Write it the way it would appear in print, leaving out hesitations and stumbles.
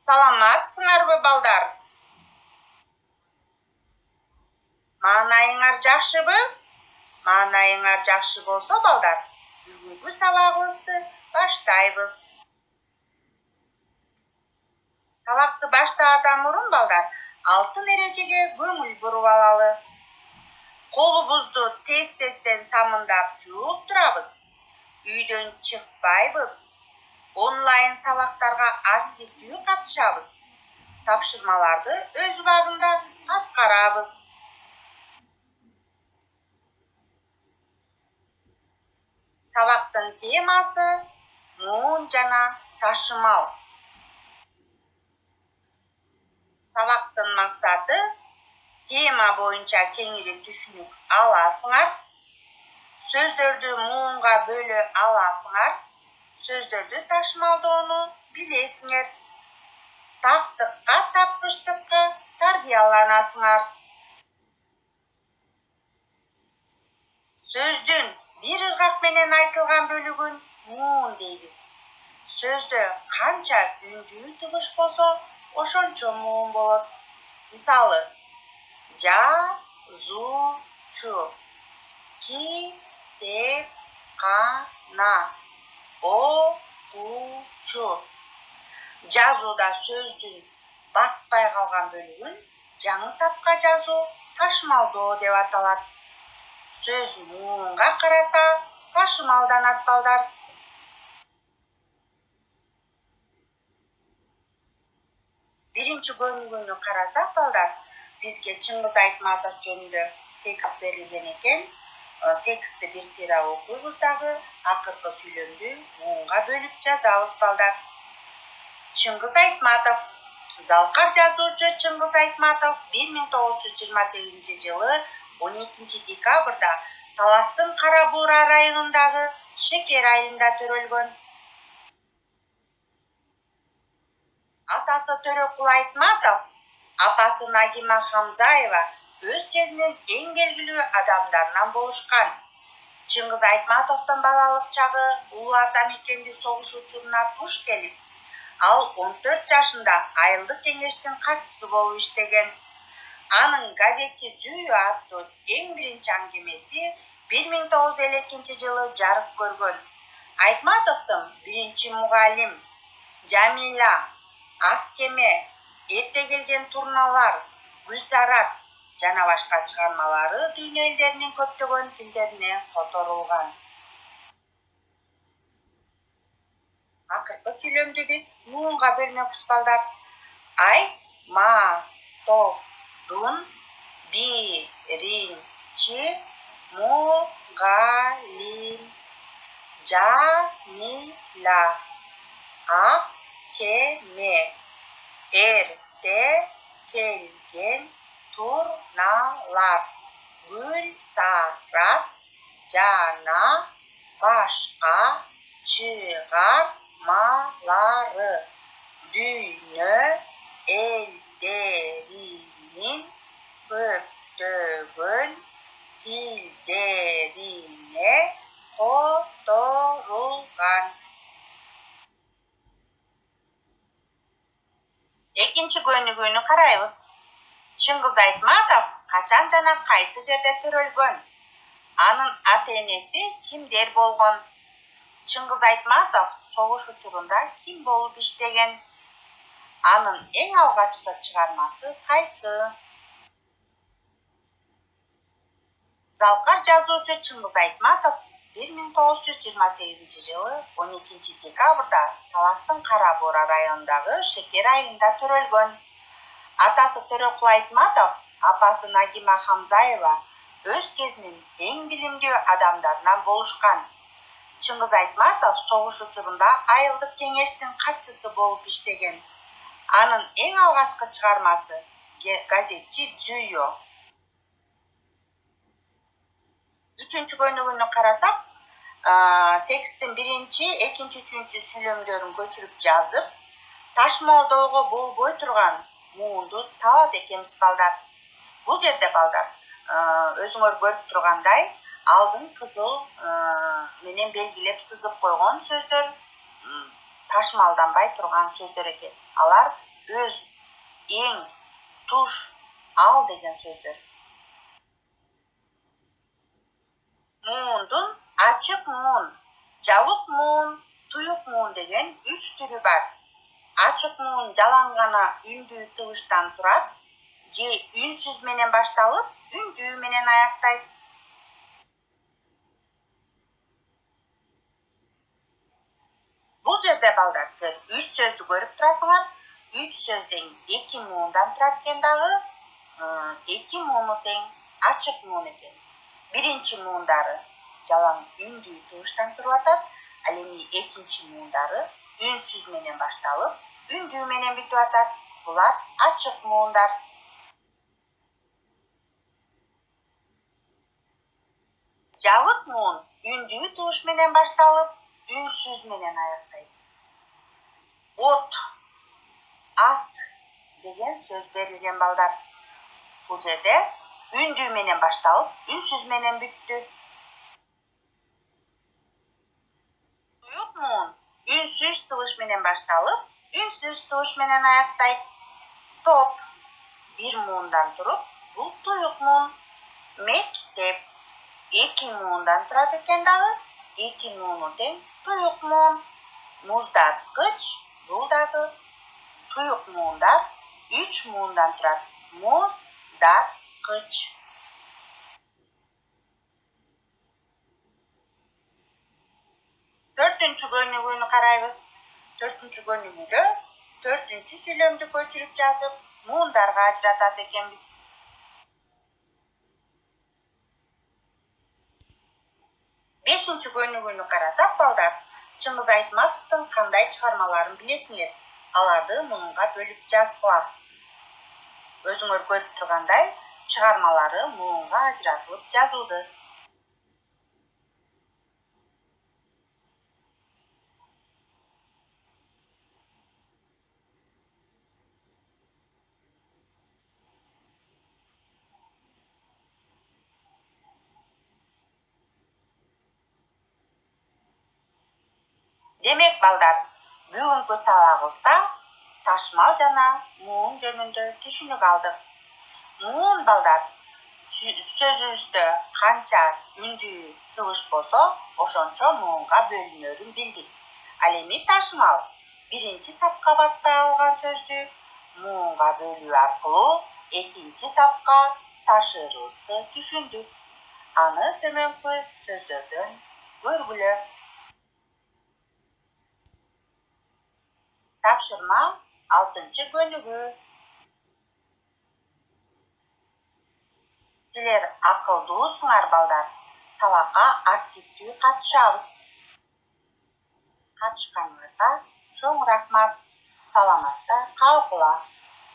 Саламатсыңарбы балдар? Маанайыңар жакшыбы? Маанайыңар жакшы болсо балдар, бүгүнкү сабагыбызды баштайбыз. Сабакты баштаардан мурун балдар, алтын эрежеге көңүл буруп алалы. Колубузду тез-тезден самындап жууп турабыз. Үйдөн чыкпайбыз. Онлайн сабактарга активдүү катышабыз. Тапшырмаларды өз убагында аткарабыз. Сабактын темасы муун жана ташымал. Сабактын максаты тема боюнча кеңири түшүнүк аласыңар. Сөздөрдү муунга бөлө аласыңар. Сөздөрдү ташымалдоону билесиңер. Тактыкка, тапкычтыкка тарбияланасыңар. Сөздүн бир ыргак менен айтылган бөлүгүн муун дейбиз. Сөздө канча үндүү тыгыш болсо, ошончо муун болот. Мисалы, жазуучу, китепкана, окуучу. Жазууда сөздүн батпай калган бөлүгүн жаңы сапка жазуу, ташымалдоо деп аталат. Сөз муунга карата ташымалданат балдар. Биринчи бөлүгүнү карасак балдар, бизге Чыңгыз Айтматов жөнүндө текст берилген экен. Текстти бир сыйра окуйбуз дагы, акыркы сүйлөмдү муунга бөлүп жазабыз балдар. Чыңгыз Айтматов. Залкар жазуучу Чыңгыз Айтматов 1928 жылы 12 декабрда Таластын Кара Буура районундагы Шекер айылында төрөлгөн. Атасы Төрөкул Айтматов, апасы Нагима Хамзаева өз кезинин эң белгилүү адамдарынан болушкан. Чыңгыз Айтматовдун балалык чагы Улуу Ата Мекендик согуш учуруна туш келип, ал 14 жашында айылдык кеңештин катчысы болуп иштеген. Анын газетчи Зүйү аттуу эң биринчи аңгемеси 1952 жылы жарык көргөн. Айтматовдун биринчи мугалим, Жамила, Ак кеме, Эрте келген турналар, Гүлсарат жана башка чыгармалары дүйнө элдеринин көптөгөн тилдерине которулган. Акыркы сүйлөмдү биз муунга бөлмөкпүз балдар. Айтматовдун биринчи мугалим, Жамила, Ак кеме, Эрте келген турналар, Гүлсарат жана башка чыгармалары дүйнө элдеринин көптөгөн тилдерине которулган. Экинчи көнүгүүнү карайбыз. Чыңгыз Айтматов качан жана кайсы жерде төрөлгөн? Анын ата-энеси кимдер болгон? Чыңгыз Айтматов согуш учурунда ким болуп иштеген? Анын эң алгачкы чыгармасы кайсы? Залкар жазуучу Чыңгыз Айтматов 1928 жылы 12 декабрда Таластын Кара Буура районундагы Шекер айылында төрөлгөн. Атасы Төрөкул Айтматов, апасы Нагима Хамзаева өз кезинин эң билимдүү адамдарынан болушкан. Чыңгыз Айтматов согуш учурунда айылдык кеңештин катчысы болуп иштеген. Анын эң алгачкы чыгармасы газетчи Зүйү. Үчүнчү көнүгүүнү карасак, тексттин биринчи, экинчи, үчүнчү сүйлөмдөрүн көчүрүп жазып, ташымалдоого болбой турган муунду табат экенбиз балдар. Бул жерде балдар, өзүңөр көрүп тургандай, алдын кызыл менен белгилеп сызып койгон сөздөр ташымалданбай турган сөздөр экен. Алар өз, ең, туш, ал деген сөздер. Муындың ачык муун, жабык муун, туюк муун деген 3 түрү бар. Ачык муун жалаң гана үндүү тыбыштан турат, же үнсүз менен башталып, үндүү менен аяктайт. Бул жерде балдар силер 3 сөздү көрүп турасыңар. 3 сөздөн 2 муундан турат экен дагы. 2 мууну тең ачык муун экен. Биринчи муундары жалаң үндүү тыбыштан туруп атат. Ал эми экинчи муундары үнсүз менен башталып, үндүү менен бүтүп атат. Булар ачык муундар. Жабык муун үндүү тыбыш менен башталып, үнсүз менен аяктайт. От, ат деген сөз берилген балдар. Бул жерде үндүү менен башталып, үнсүз менен бүттү. Туюк муун үнсүз тыбыш менен башталып, үнсүз тыбыш менен аяктайт. Топ бир муундан туруп, бул туюк муун. Мектеп 2 муундан турат экен дагы. 2 мууну тең туюк муун. Муздаткыч бул дагы туюк муундар 3 муундан турат. Муздаткыч. Төртүнчү көнүгүүнү карайбыз. Төртүнчү көнүгүүдө төртүнчү сүйлөмдү көчүрүп жазып, муундарга ажыратат экенбиз. Бешинчи көнүгүүнү карасак балдар, Чыңгыз Айтматовдун кандай чыгармаларын билесиңер? Аларды муунга бөлүп жазгыла. Өзүңөр көрүп тургандай, чыгармалары муунга ажыратылып жазылды. Демек балдар, бүгүнкү сабагыбызда ташмал жана муун жөнүндө түшүнүк алдык. Муун балдар сөзүбүздө канча үндүү тыбыш болсо, ошончо муунга бөлүнөрүн билдик. Ал эми ташмал биринчи сапка батпай калган сөздү муунга бөлүү аркылуу экинчи сапка ташырыбызды түшүндүк. Аны төмөнкү сөздөрдөн көргүлө. Тапшырма 6 көнүгүү. Силер акылдуусуңар балдар. Сабакка активдүү катышабыз. Катышканыңарга чоң рахмат. Саламатта калгыла.